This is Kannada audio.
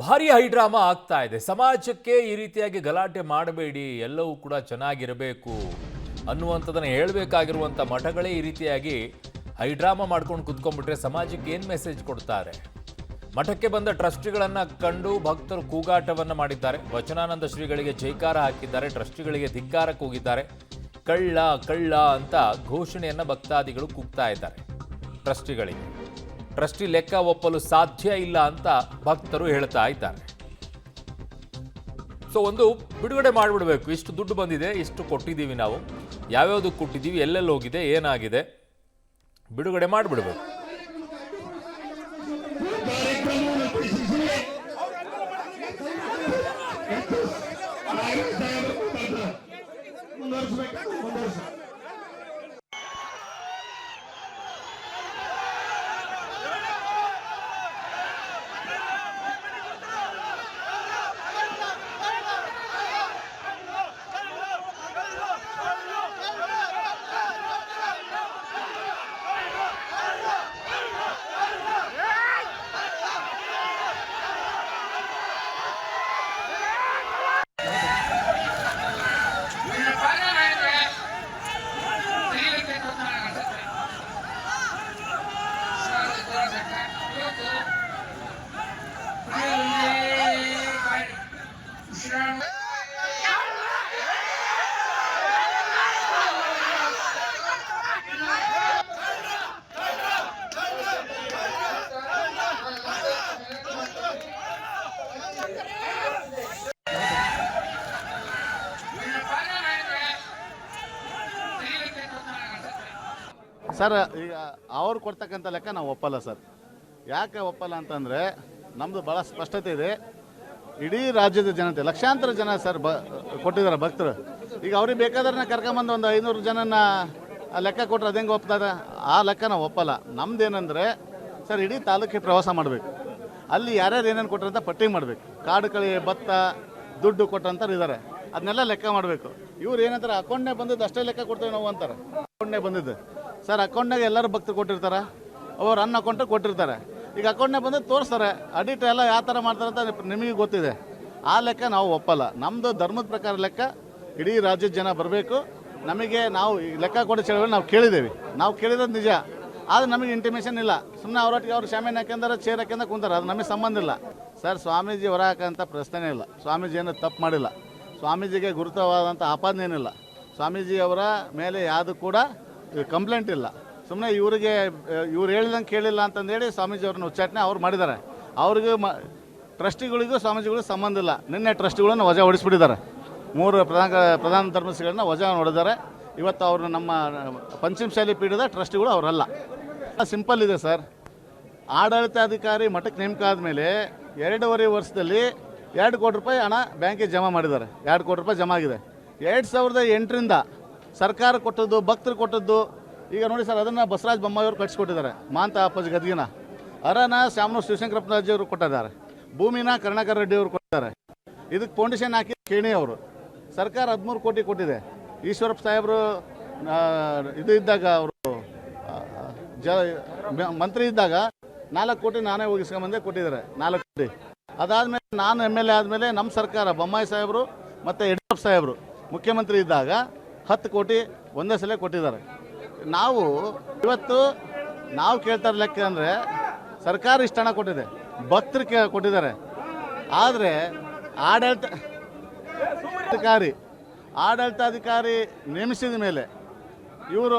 ಭಾರಿ ಹೈಡ್ರಾಮಾ ಆಗ್ತಾ ಇದೆ. ಸಮಾಜಕ್ಕೆ ಈ ರೀತಿಯಾಗಿ ಗಲಾಟೆ ಮಾಡಬೇಡಿ, ಎಲ್ಲವೂ ಕೂಡ ಚೆನ್ನಾಗಿರಬೇಕು ಅನ್ನುವಂಥದ್ದನ್ನು ಹೇಳಬೇಕಾಗಿರುವಂಥ ಮಠಗಳೇ ಈ ರೀತಿಯಾಗಿ ಹೈಡ್ರಾಮಾ ಮಾಡ್ಕೊಂಡು ಕುತ್ಕೊಂಡ್ಬಿಟ್ರೆ ಸಮಾಜಕ್ಕೆ ಏನು ಮೆಸೇಜ್ ಕೊಡ್ತಾರೆ? ಮಠಕ್ಕೆ ಬಂದ ಟ್ರಸ್ಟಿಗಳನ್ನು ಕಂಡು ಭಕ್ತರು ಕೂಗಾಟವನ್ನು ಮಾಡಿದ್ದಾರೆ. ವಚನಾನಂದ ಶ್ರೀಗಳಿಗೆ ಜೈಕಾರ ಹಾಕಿದ್ದಾರೆ, ಟ್ರಸ್ಟಿಗಳಿಗೆ ಧಿಕ್ಕಾರ ಕೂಗಿದ್ದಾರೆ. ಕಳ್ಳ ಕಳ್ಳ ಅಂತ ಘೋಷಣೆಯನ್ನು ಭಕ್ತಾದಿಗಳು ಕೂಗ್ತಾ ಇದ್ದಾರೆ. ಟ್ರಸ್ಟಿ ಲೆಕ್ಕ ಒಪ್ಪಲು ಸಾಧ್ಯ ಇಲ್ಲ ಅಂತ ಭಕ್ತರು ಹೇಳ್ತಾ ಇದ್ದಾರೆ. ಸೊ ಒಂದು ಬಿಡುಗಡೆ ಮಾಡಿಬಿಡ್ಬೇಕು, ಇಷ್ಟು ದುಡ್ಡು ಬಂದಿದೆ, ಇಷ್ಟು ಕೊಟ್ಟಿದ್ದೀವಿ, ನಾವು ಯಾವ್ಯಾವುದು ಕೊಟ್ಟಿದ್ದೀವಿ, ಎಲ್ಲೆಲ್ಲಿ ಹೋಗಿದೆ, ಏನಾಗಿದೆ, ಬಿಡುಗಡೆ ಮಾಡಿಬಿಡ್ಬೇಕು. ಸರ್, ಈಗ ಅವ್ರು ಕೊಡ್ತಕ್ಕಂಥ ಲೆಕ್ಕ ನಾವು ಒಪ್ಪಲ್ಲ ಸರ್. ಯಾಕೆ ಒಪ್ಪಲ್ಲ ಅಂತಂದರೆ ನಮ್ಮದು ಭಾಳ ಸ್ಪಷ್ಟತೆ ಇದೆ. ಇಡೀ ರಾಜ್ಯದ ಜನತೆ ಲಕ್ಷಾಂತರ ಜನ ಸರ್ ಕೊಟ್ಟಿದ್ದಾರೆ ಭಕ್ತರು. ಈಗ ಅವ್ರಿಗೆ ಬೇಕಾದ್ರೆ ಕರ್ಕೊಂಬಂದು ಒಂದು 500 ಜನನ ಲೆಕ್ಕ ಕೊಟ್ಟರೆ ಅದು ಹೆಂಗೆ ಒಪ್ತಾರೆ? ಆ ಲೆಕ್ಕ ನಾವು ಒಪ್ಪಲ್ಲ. ನಮ್ದೇನೆಂದರೆ ಸರ್, ಇಡೀ ತಾಲೂಕಿಗೆ ಪ್ರವಾಸ ಮಾಡಬೇಕು, ಅಲ್ಲಿ ಯಾರ್ಯಾರು ಏನೇನು ಕೊಟ್ಟರು ಅಂತ ಪಟ್ಟಿ ಮಾಡಬೇಕು. ಕಾಡು ಕಳಿ, ಭತ್ತ, ದುಡ್ಡು ಕೊಟ್ಟಂತಾರೆ ಇದ್ದಾರೆ, ಅದನ್ನೆಲ್ಲ ಲೆಕ್ಕ ಮಾಡಬೇಕು. ಇವ್ರು ಏನಂತಾರೆ, ಅಕೌಂಟ್ನೇ ಬಂದಿದ್ದು ಅಷ್ಟೇ ಲೆಕ್ಕ ಕೊಡ್ತೇವೆ ನಾವು ಅಂತಾರೆ. ಅಕೌಂಟ್ನೇ ಬಂದಿದ್ದು ಸರ್, ಅಕೌಂಟ್ನಾಗ ಎಲ್ಲರೂ ಭಕ್ತರು ಕೊಟ್ಟಿರ್ತಾರೆ, ಅವ್ರು ಅನ್ನ ಅಕೌಂಟಿಗೆ ಕೊಟ್ಟಿರ್ತಾರೆ. ಈಗ ಅಕೌಂಟ್ನಾಗ ಬಂದು ತೋರಿಸ್ತಾರೆ, ಅಡಿಟ್ ಎಲ್ಲ ಯಾವ ಥರ ಮಾಡ್ತಾರೆ ಅಂತ ನಿಮಗೆ ಗೊತ್ತಿದೆ. ಆ ಲೆಕ್ಕ ನಾವು ಒಪ್ಪಲ್ಲ. ನಮ್ಮದು ಧರ್ಮದ ಪ್ರಕಾರ ಲೆಕ್ಕ ಇಡೀ ರಾಜ್ಯದ ಜನ ಬರಬೇಕು. ನಮಗೆ ನಾವು ಲೆಕ್ಕ ಕೊಡೋ ಚಳವಳಿ ನಾವು ಕೇಳಿದ್ದೇವೆ, ನಾವು ಕೇಳಿರೋದು ನಿಜ. ಆದರೆ ನಮಗೆ ಇಂಟಿಮೇಷನ್ ಇಲ್ಲ. ಸುಮ್ಮನೆ ಅವರೊಟ್ಟಿಗೆ ಅವ್ರು ಶಾಮಿಯಾನ ಹಾಕ್ಯಂದ್ರೆ ಚೇರ್ ಹಾಕ್ಯಂದ್ರೆ ಕುಂತಾರೆ, ಅದು ನಮಗೆ ಸಂಬಂಧ ಇಲ್ಲ ಸರ್. ಸ್ವಾಮೀಜಿ ಹೊರ ಹಾಕೋಂಥ ಪ್ರಶ್ನೆ ಇಲ್ಲ. ಸ್ವಾಮೀಜಿ ಏನು ತಪ್ಪು ಮಾಡಿಲ್ಲ. ಸ್ವಾಮೀಜಿಗೆ ಗುರುತವಾದಂಥ ಆಪಾದನೆ ಏನಿಲ್ಲ. ಸ್ವಾಮೀಜಿಯವರ ಮೇಲೆ ಯಾವುದು ಕೂಡ ಕಂಪ್ಲೇಂಟ್ ಇಲ್ಲ. ಸುಮ್ಮನೆ ಇವ್ರು ಹೇಳಿದಂಗೆ ಕೇಳಿಲ್ಲ ಅಂತಂದೇಳಿ ಸ್ವಾಮೀಜಿಯವ್ರನ್ನ ಉಚ್ಚಾಟನೆ ಅವ್ರು ಮಾಡಿದ್ದಾರೆ. ಅವ್ರಿಗೂ ಟ್ರಸ್ಟಿಗಳಿಗೂ ಸ್ವಾಮೀಜಿಗಳಿಗೂ ಸಂಬಂಧ ಇಲ್ಲ. ನಿನ್ನೆ ಟ್ರಸ್ಟಿಗಳನ್ನು ವಜಾ ಹೊಡಿಸ್ಬಿಟ್ಟಿದ್ದಾರೆ. 3 ಪ್ರಧಾನ ಧರ್ಮಸ್ಥಳಗಳನ್ನ ವಜಾ ಹೊಡೆದಾರೆ. ಇವತ್ತು ಅವರು ನಮ್ಮ ಪಂಚಮಶಾಲಿ ಪೀಠದ ಟ್ರಸ್ಟಿಗಳು ಅವರಲ್ಲ. ಸಿಂಪಲ್ ಇದೆ ಸರ್. ಆಡಳಿತಾಧಿಕಾರಿ ಮಠಕ್ಕೆ ನೇಮಕ ಆದಮೇಲೆ 2.5 ವರ್ಷದಲ್ಲಿ 2 ಕೋಟಿ ರೂಪಾಯಿ ಹಣ ಬ್ಯಾಂಕಿಗೆ ಜಮಾ ಮಾಡಿದ್ದಾರೆ. 2 ಕೋಟಿ ರೂಪಾಯಿ ಜಮಾ ಆಗಿದೆ. 2008ರಿಂದ ಸರ್ಕಾರ ಕೊಟ್ಟದ್ದು, ಭಕ್ತರು ಕೊಟ್ಟದ್ದು. ಈಗ ನೋಡಿ ಸರ್, ಅದನ್ನು ಬಸವರಾಜ ಬೊಮ್ಮಾಯಿಯವರು ಕಟ್ಟಿಸ್ಕೊಟ್ಟಿದ್ದಾರೆ. ಮಾಂತ ಅಪ್ಪಾಜಿ ಗದಗಿನ ಅರನ ಶಾಮನೂರು ಶಿವಶಂಕರಪ್ಪನಜಿಯವರು ಕೊಟ್ಟಿದ್ದಾರೆ. ಭೂಮಿನ ಕರುಣಾಕರ ರೆಡ್ಡಿ ಅವರು ಕೊಟ್ಟಿದ್ದಾರೆ. ಇದಕ್ಕೆ ಫೌಂಡೇಶನ್ ಹಾಕಿ ಕೇಣಿ ಅವರು. ಸರ್ಕಾರ 13 ಕೋಟಿ ಕೊಟ್ಟಿದೆ. ಈಶ್ವರಪ್ಪ ಸಾಹೇಬರು ಇದು ಇದ್ದಾಗ, ಅವರು ಮಂತ್ರಿ ಇದ್ದಾಗ 4 ಕೋಟಿ ನಾನೇ ಹೋಗಿಸ್ಕೊಂಬಂದೆ ಕೊಟ್ಟಿದ್ದಾರೆ. 4 ಕೋಟಿ. ಅದಾದಮೇಲೆ ನಾನು MLA ಆದಮೇಲೆ ನಮ್ಮ ಸರ್ಕಾರ ಬೊಮ್ಮಾಯಿ ಸಾಹೇಬರು ಮತ್ತು ಯಡಿಯೂರಪ್ಪ ಸಾಹೇಬರು ಮುಖ್ಯಮಂತ್ರಿ ಇದ್ದಾಗ 10 ಕೋಟಿ ಒಂದೇ ಸಲ ಕೊಟ್ಟಿದ್ದಾರೆ. ಇವತ್ತು ನಾವು ಕೇಳ್ತಾ ಲೆಕ್ಕ ಅಂದರೆ ಸರ್ಕಾರ ಇಷ್ಟು ಹಣ ಕೊಟ್ಟಿದೆ, ಭಕ್ತರು ಕೊಟ್ಟಿದ್ದಾರೆ. ಆದರೆ ಆಡಳಿತಾಧಿಕಾರಿ ನೇಮಿಸಿದ ಮೇಲೆ ಇವರು